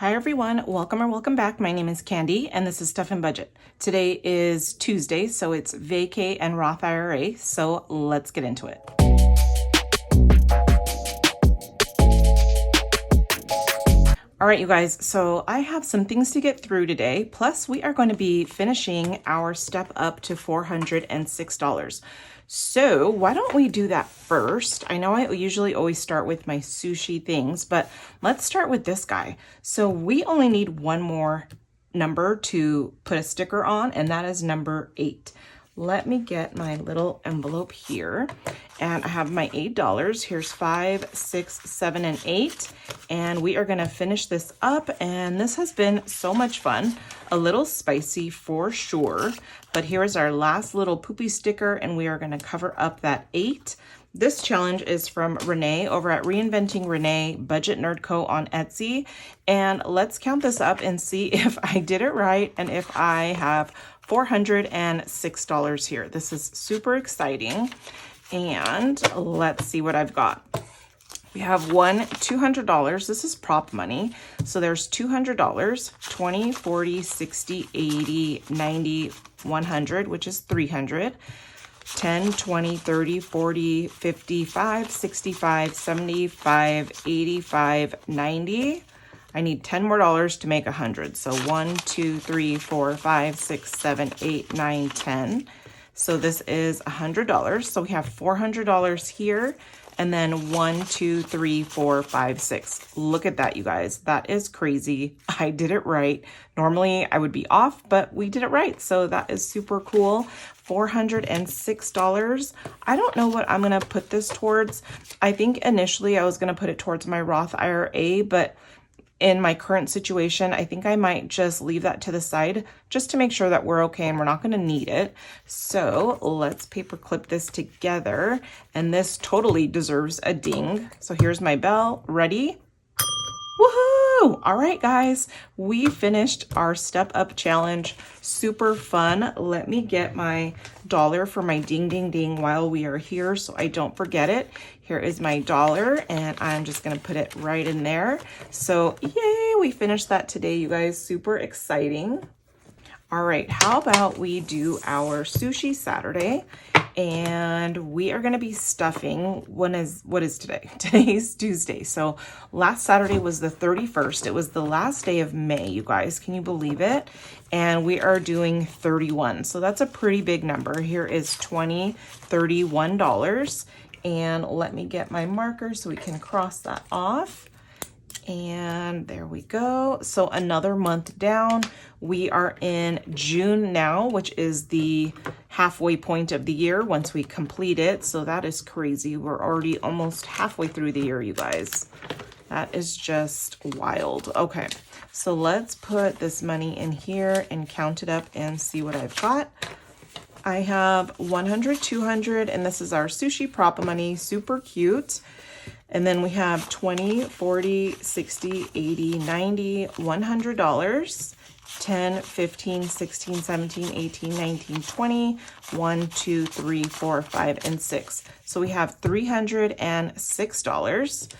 Hi everyone, welcome or welcome back. My name is Candy and this is Stuff and Budget. Today is Tuesday, so it's Vacay and Roth IRA, so let's get into it. All right, you guys, so I have some things to get through today, plus we are going to be finishing our step up to $406. So why don't we do that first? I know I usually always start with my sushi things, but let's start with this guy. So we only need one more number to put a sticker on, and that is number 8. Let me get my little envelope here, and I have my $8. Here's 5, 6, 7, and 8, and we are going to finish this up, and this has been so much fun. A little spicy for sure, but here is our last little poopy sticker, and we are going to cover up that 8. This challenge is from Renee over at Reinventing Renee Budget Nerd Co on Etsy, and let's count this up and see if I did it right and if I have $406 here. This is super exciting, and let's see what I've got. We have one $200. This is prop money. So there's $200, 20, 40, 60, 80, 90, 100, which is 300. 10, 20, 30, 40, 55, 65, 75, 85, 90. I need 10 more dollars to make 100. So 1, 2, 3, 4, 5, 6, 7, 8, 9, 10. So this is $100. So we have $400 here. And then 1, 2, 3, 4, 5, 6. Look at that, you guys. That is crazy. I did it right. Normally I would be off, but we did it right. So that is super cool. $406. I don't know what I'm going to put this towards. I think initially I was going to put it towards my Roth IRA, but in my current situation, I think I might just leave that to the side just to make sure that we're okay and we're not going to need it. So let's paper clip this together, and this totally deserves a ding. So here's my bell. Ready? Woohoo! All right, guys, we finished our step up challenge. Super fun. Let me get my dollar for my ding ding ding while we are here so I don't forget it. Here is my dollar, and I'm just gonna put it right in there. So yay, we finished that today, you guys. Super exciting. All right, how about we do our Sushi Saturday, and we are going to be stuffing. What is today? Today's Tuesday. So last Saturday was the 31st. It was the last day of May, you guys. Can you believe it? And we are doing 31. So that's a pretty big number. Here is $20, $31. And let me get my marker so we can cross that off. And there we go. So another month down. We are in June now, which is the halfway point of the year once we complete it. So that is crazy. We're already almost halfway through the year, you guys. That is just wild. Okay, so let's put this money in here and count it up and see what I've got. I have 100, 200, and this is our sushi prop money. Super cute. And then we have 20, 40, 60, 80, 90, $100, 10, 15, 16, 17, 18, 19, 20, 1, 2, 3, 4, 5, and 6. So we have $306,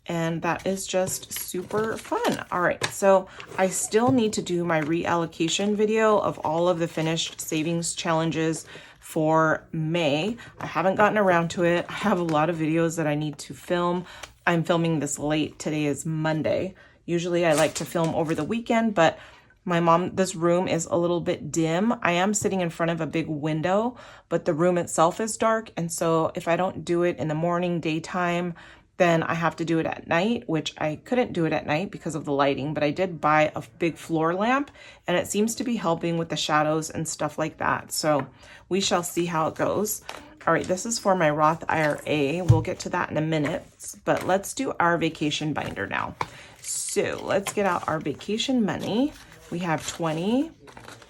and that is just super fun. All right, so I still need to do my reallocation video of all of the finished savings challenges for May. I haven't gotten around to it. I have a lot of videos that I need to film. I'm filming this late. Today is Monday. Usually I like to film over the weekend, but this room is a little bit dim. I am sitting in front of a big window, but the room itself is dark. And so if I don't do it in the morning, daytime, then I have to do it at night, which I couldn't do it at night because of the lighting, but I did buy a big floor lamp, and it seems to be helping with the shadows and stuff like that. So we shall see how it goes. All right, this is for my Roth IRA. We'll get to that in a minute, but let's do our vacation binder now. So let's get out our vacation money. We have 20,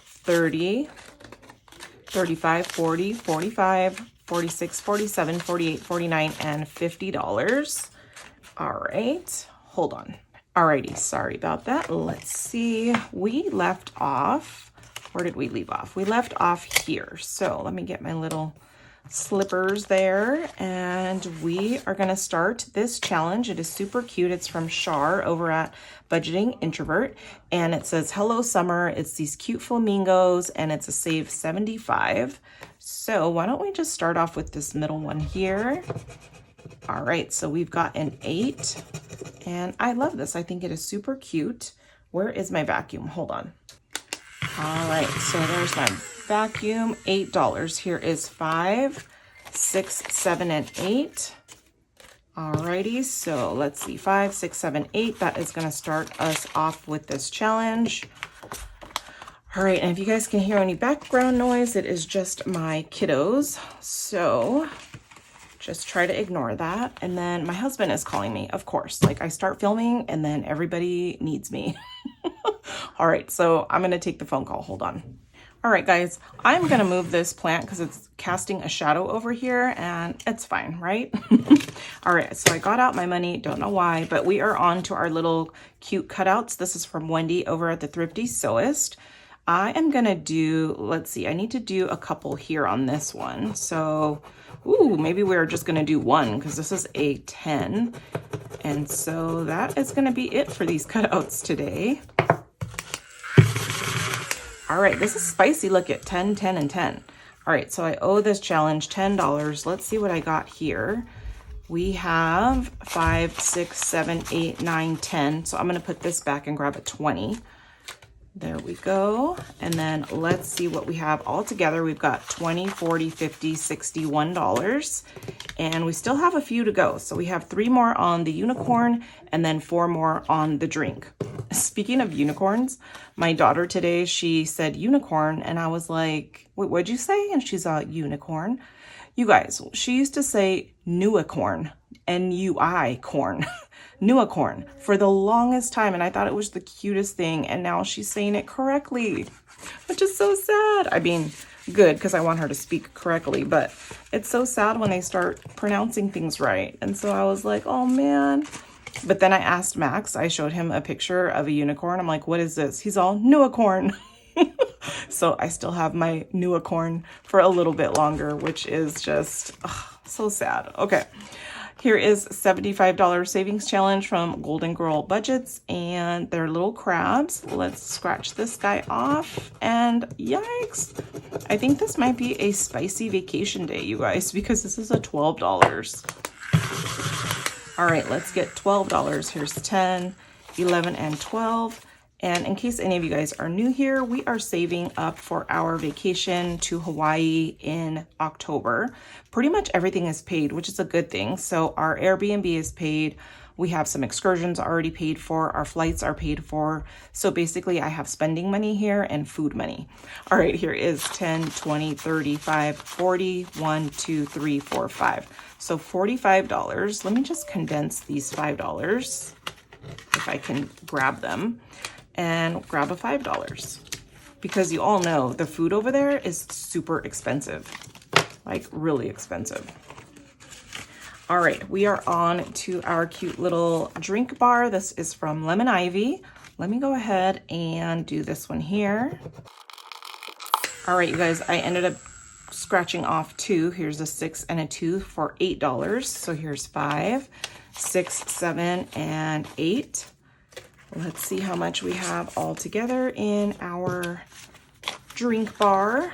30, 35, 40, 45, 46, 47, 48, 49, and $50. All right, hold on. Alrighty, sorry about that. Let's see. We left off, where did we leave off? We left off here. So let me get my little slippers there, and we are going to start this challenge. It is super cute. It's from Shar over at Budgeting Introvert, and it says hello summer. It's these cute flamingos, and it's a save 75. So why don't we just start off with this middle one here. All right, so we've got an 8, and I love this. I think it is super cute. Where is my vacuum? Hold on. All right, so there's my vacuum, $8. Here is 5, 6, 7, and 8. Alrighty, so let's see, 5, 6, 7, 8. That is going to start us off with this challenge. All right, and if you guys can hear any background noise, it is just my kiddos. So just try to ignore that. And then my husband is calling me, of course. Like, I start filming and then everybody needs me. All right, so I'm gonna take the phone call. Hold on. All right, guys, I'm gonna move this plant because it's casting a shadow over here, and it's fine, right? All right, so I got out my money, don't know why, but we are on to our little cute cutouts. This is from Wendy over at the Thrifty Sewist. I am gonna do, let's see, I need to do a couple here on this one. So, ooh, maybe we're just gonna do one because this is a 10. And so that is gonna be it for these cutouts today. All right, this is spicy. Look at 10, 10, and 10. All right, so I owe this challenge $10. Let's see what I got here. We have 5, 6, 7, 8, 9, 10. So I'm gonna put this back and grab a 20. There we go. And then let's see what we have all together. We've got 20, 40, 50, $61. And we still have a few to go. So we have 3 more on the unicorn and then 4 more on the drink. Speaking of unicorns, my daughter today, she said unicorn, and I was like, wait, what'd you say? And she's a unicorn. You guys, she used to say newicorn, N-U-I corn. Newicorn for the longest time, and I thought it was the cutest thing, and now she's saying it correctly, which is so sad. I mean, good, because I want her to speak correctly, but it's so sad when they start pronouncing things right. And so I was like, oh man. But then I asked Max, I showed him a picture of a unicorn. I'm like, what is this? He's all newicorn. So I still have my newicorn for a little bit longer, which is just so sad. Okay. Here is $75 savings challenge from Golden Girl Budgets and their little crabs. Let's scratch this guy off, and yikes. I think this might be a spicy vacation day, you guys, because this is a $12. All right, let's get $12. Here's 10, 11, and 12. And in case any of you guys are new here, we are saving up for our vacation to Hawaii in October. Pretty much everything is paid, which is a good thing. So our Airbnb is paid. We have some excursions already paid for. Our flights are paid for. So basically I have spending money here and food money. All right, here is 10, 20, 35, 40, 1, 2, 3, 4, 5. So $45. Let me just condense these $5 if I can grab them. And grab a $5 because you all know the food over there is super expensive, like really expensive. All right, we are on to our cute little drink bar. This is from Lemon Ivy. Let me go ahead and do this one here. All right, you guys, I ended up scratching off 2. Here's a 6 and a 2 for $8. So here's 5, 6, 7, and 8. Let's see how much we have all together in our drink bar.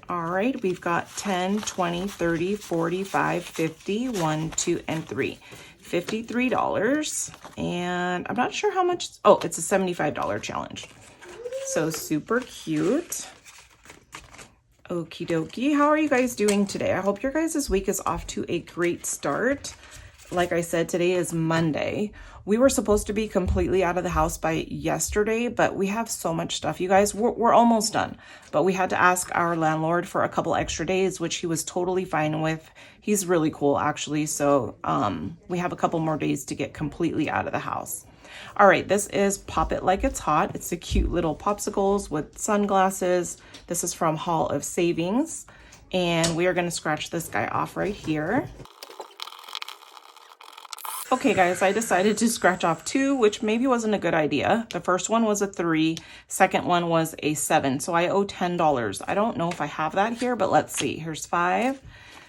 All right, we've got 10, 20, 30, 45, 50, 1, 2, and 3. $53. And I'm not sure how much, oh, it's a $75 challenge. So super cute. Okie dokie. How are you guys doing today? I hope your guys' week is off to a great start. Like I said, today is Monday. We were supposed to be completely out of the house by yesterday, but we have so much stuff. You guys, we're almost done. But we had to ask our landlord for a couple extra days, which he was totally fine with. He's really cool, actually. So we have a couple more days to get completely out of the house. All right, this is Pop It Like It's Hot. It's the cute little popsicles with sunglasses. This is from Hall of Savings. And we are going to scratch this guy off right here. Okay guys, I decided to scratch off 2, which maybe wasn't a good idea. The first one was a 3, second one was a 7, so I owe $10. I don't know if I have that here, but let's see. Here's 5,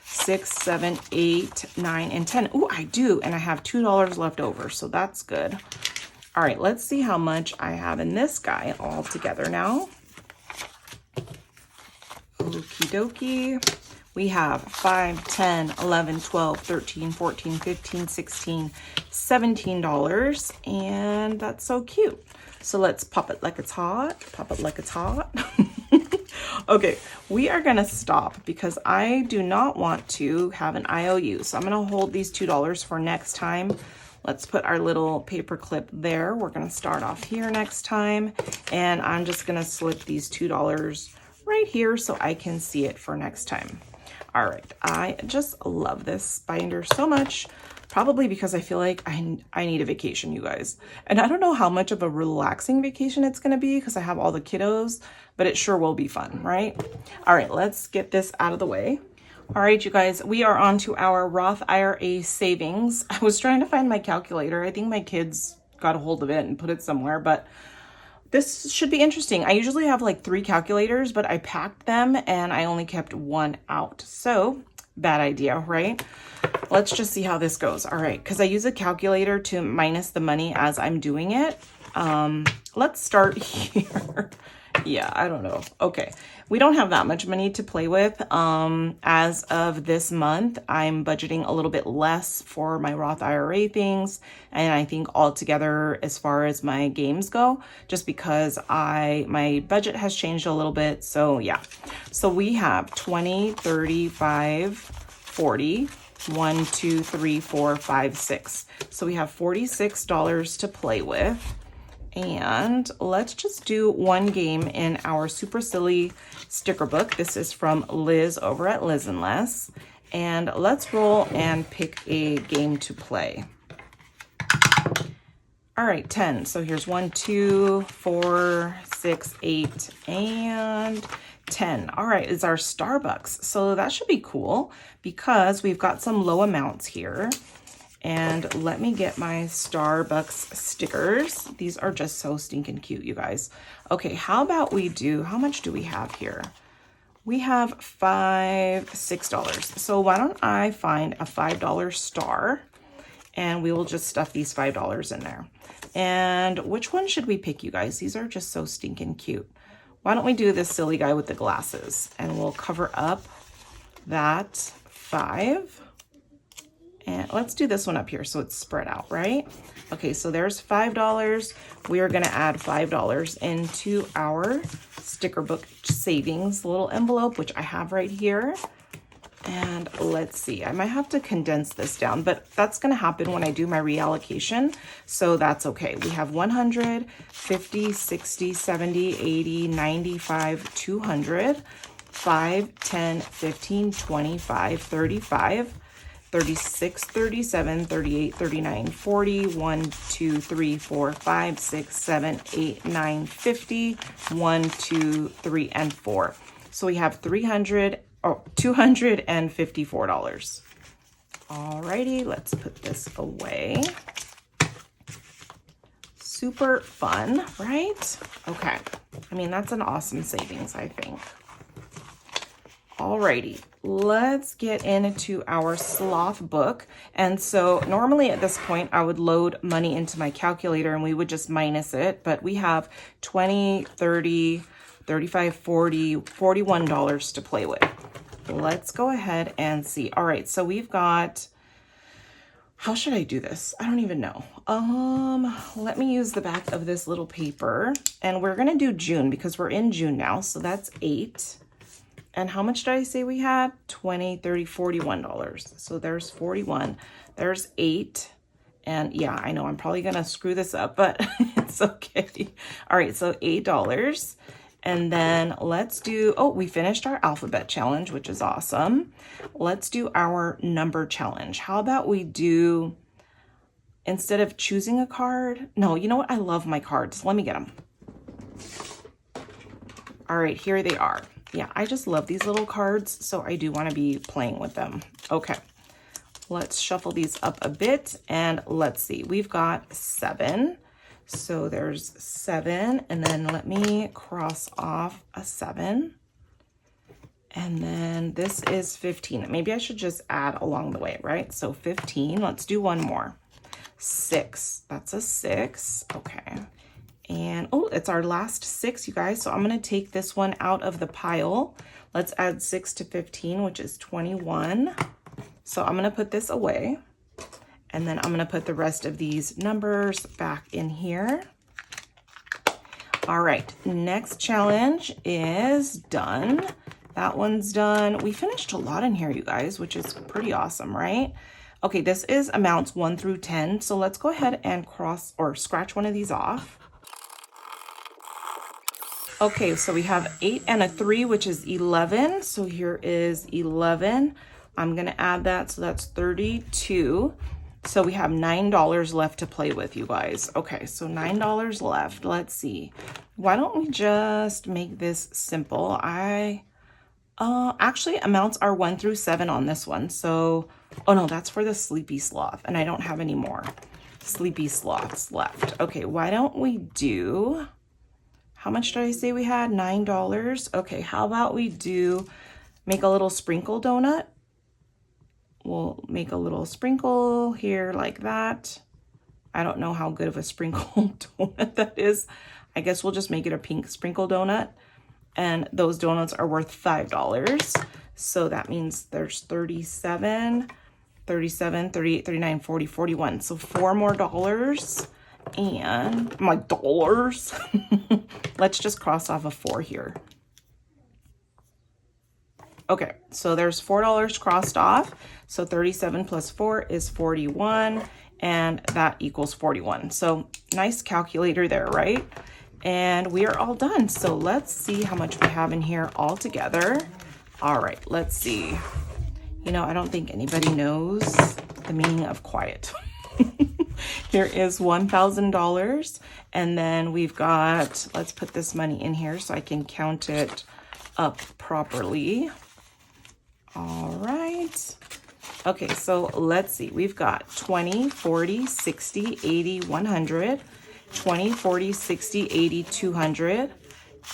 6, 7, 8, 9, and 10. Oh, I do, and I have $2 left over, so that's good. All right, let's see how much I have in this guy all together now. Okie dokie. We have 5, 10, 11, 12, 13, 14, 15, 16, $17, and that's so cute. So let's pop it like it's hot. Pop it like it's hot. Okay, we are gonna stop because I do not want to have an IOU. So I'm gonna hold these $2 for next time. Let's put our little paper clip there. We're gonna start off here next time. And I'm just gonna slip these $2 right here so I can see it for next time. All right, I just love this binder so much. Probably because I feel like I need a vacation, you guys. And I don't know how much of a relaxing vacation it's gonna be because I have all the kiddos, but it sure will be fun, right? All right, let's get this out of the way. All right, you guys, we are on to our Roth IRA savings. I was trying to find my calculator. I think my kids got a hold of it and put it somewhere, but this should be interesting. I usually have like 3 calculators, but I packed them and I only kept one out. So bad idea, right? Let's just see how this goes. All right, because I use a calculator to minus the money as I'm doing it. Let's start here. Yeah, I don't know. Okay, we don't have that much money to play with. As of this month, I'm budgeting a little bit less for my Roth IRA things. And I think altogether, as far as my games go, just because my budget has changed a little bit. So yeah, so we have 20, 35, 40, 1, 2, 3, 4, 5, 6. So we have $46 to play with. And let's just do one game in our super silly sticker book. This is from Liz over at Liz and Less. And let's roll and pick a game to play. All right, 10. So here's 1, 2, 4, 6, 8, and 10. All right, is our Starbucks. So that should be cool because we've got some low amounts here. And let me get my Starbucks stickers. These are just so stinking cute, you guys. Okay, how about we do, how much do we have here? We have $6. So why don't I find a $5 star and we will just stuff these $5 in there. And which one should we pick, you guys? These are just so stinking cute. Why don't we do this silly guy with the glasses and we'll cover up that 5. And let's do this one up here so it's spread out, right? Okay, so there's $5. We are gonna add $5 into our sticker book savings little envelope, which I have right here. And let's see, I might have to condense this down, but that's gonna happen when I do my reallocation, so that's okay. We have 100, 50, 60, 70, 80, 95, 200, 5, 10, 15, 25, 35, 36, 37, 38, 39, 40, 1, 2, 3, 4, 5, 6, 7, 8, 9, 50, 1, 2, 3, and 4. So we have $254. Alrighty, let's put this away. Super fun, right? Okay, I mean, that's an awesome savings, I think. Alrighty, let's get into our Sloth book. And so normally at this point, I would load money into my calculator and we would just minus it, but we have 20, 30, 35, 40, $41 to play with. Let's go ahead and see. All right, so we've got, how should I do this? I don't even know. Let me use the back of this little paper and we're gonna do June because we're in June now. So that's 8. And how much did I say we had? 20, 30, $41. So there's 41, there's 8. And yeah, I know I'm probably gonna screw this up, but it's okay. All right, so $8. And then let's do, oh, we finished our alphabet challenge, which is awesome. Let's do our number challenge. How about we do, instead of choosing a card, no, you know what? I love my cards. Let me get them. All right, here they are. Yeah, I just love these little cards, so I do want to be playing with them. Okay, let's shuffle these up a bit, and let's see. We've got 7. So there's 7, and then let me cross off a 7. And then this is 15. Maybe I should just add along the way, right? So 15, let's do one more. 6, that's a 6, okay. And oh, it's our last 6, you guys. So I'm gonna take this one out of the pile. Let's add 6 to 15, which is 21. So I'm gonna put this away. And then I'm gonna put the rest of these numbers back in here. All right, next challenge is done. That one's done. We finished a lot in here, you guys, which is pretty awesome, right? Okay, this is amounts 1 through 10. So let's go ahead and cross or scratch one of these off. Okay, so we have 8 and a 3, which is 11. So here is 11. I'm gonna add that, so that's 32. So we have $9 left to play with, you guys. Okay, so $9 left. Let's see. Why don't we just make this simple? Actually, amounts are 1 through 7 on this one. So, oh no, that's for the sleepy sloth, and I don't have any more sleepy sloths left. Okay, why don't we do, how much did I say we had? $9. Okay, how about we do, make a little sprinkle donut. We'll make a little sprinkle here like that. I don't know how good of a sprinkle donut that is. I guess we'll just make it a pink sprinkle donut. And those donuts are worth $5. So that means there's 37, 37, 38, 39, 40, 41. So $4 more. And my dollars. Let's just cross off a 4 here. Okay, so there's $4 crossed off. So 37 plus 4 is 41, and that equals 41. So nice calculator there, right? And we are all done. So let's see how much we have in here all together. All right, let's see. You know, I don't think anybody knows the meaning of quiet. Here is $1,000. And then we've got, let's put this money in here so I can count it up properly. All right. Okay, so let's see. We've got 20, 40, 60, 80, 100, 20, 40, 60, 80, 200,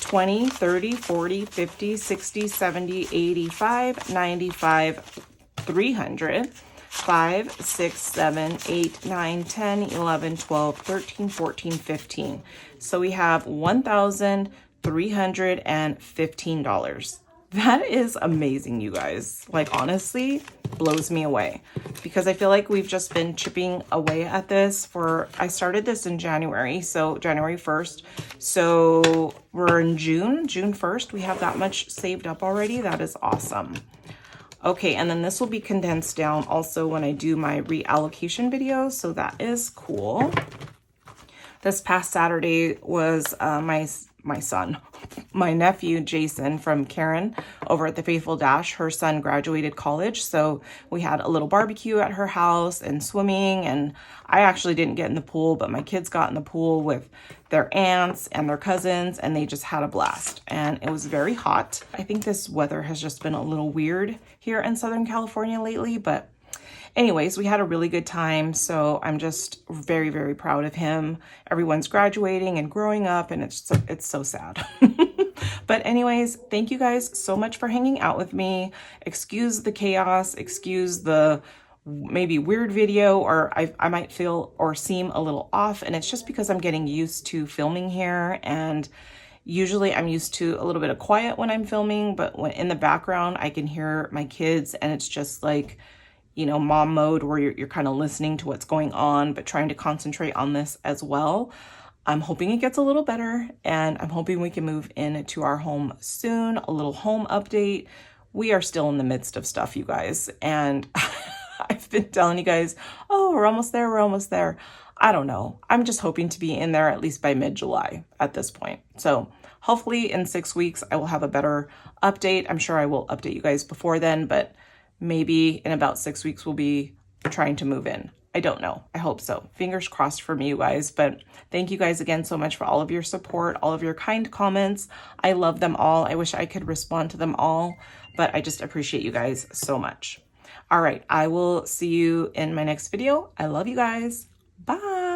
20, 30, 40, 50, 60, 70, 85, 95, 300, 5, 6, 7, 8, 9, 10, 11, 12, 13, 14, 15. So we have $1,315. That is amazing, you guys. Like, honestly, blows me away, because I feel like we've just been chipping away at this for, I started this in January, so January 1st. So we're in June 1st. We have that much saved up already. That is awesome. Okay, and then this will be condensed down also when I do my reallocation video, so that is cool. This past Saturday was my son, my nephew, Jason, from Karen over at the Faithful Dash. Her son graduated college, so we had a little barbecue at her house and swimming, and I actually didn't get in the pool, but my kids got in the pool with their aunts and their cousins, and they just had a blast, and it was very hot. I think this weather has just been a little weird here in Southern California lately, but anyways, we had a really good time, so I'm just very, very proud of him. Everyone's graduating and growing up, and it's so sad. But anyways, thank you guys so much for hanging out with me. Excuse the chaos, excuse the maybe weird video, or I might feel or seem a little off, and it's just because I'm getting used to filming here, and usually I'm used to a little bit of quiet when I'm filming, but when in the background I can hear my kids, and it's just like, you know, mom mode where you're kind of listening to what's going on, but trying to concentrate on this as well. I'm hoping it gets a little better, and I'm hoping we can move into our home soon. A little home update. We are still in the midst of stuff, you guys, and I've been telling you guys, oh, we're almost there, we're almost there. I don't know. I'm just hoping to be in there at least by mid-July at this point. So hopefully in 6 weeks, I will have a better update. I'm sure I will update you guys before then, but maybe in about 6 weeks, we'll be trying to move in. I don't know. I hope so. Fingers crossed for me, you guys. But thank you guys again so much for all of your support, all of your kind comments. I love them all. I wish I could respond to them all, but I just appreciate you guys so much. All right. I will see you in my next video. I love you guys. Bye.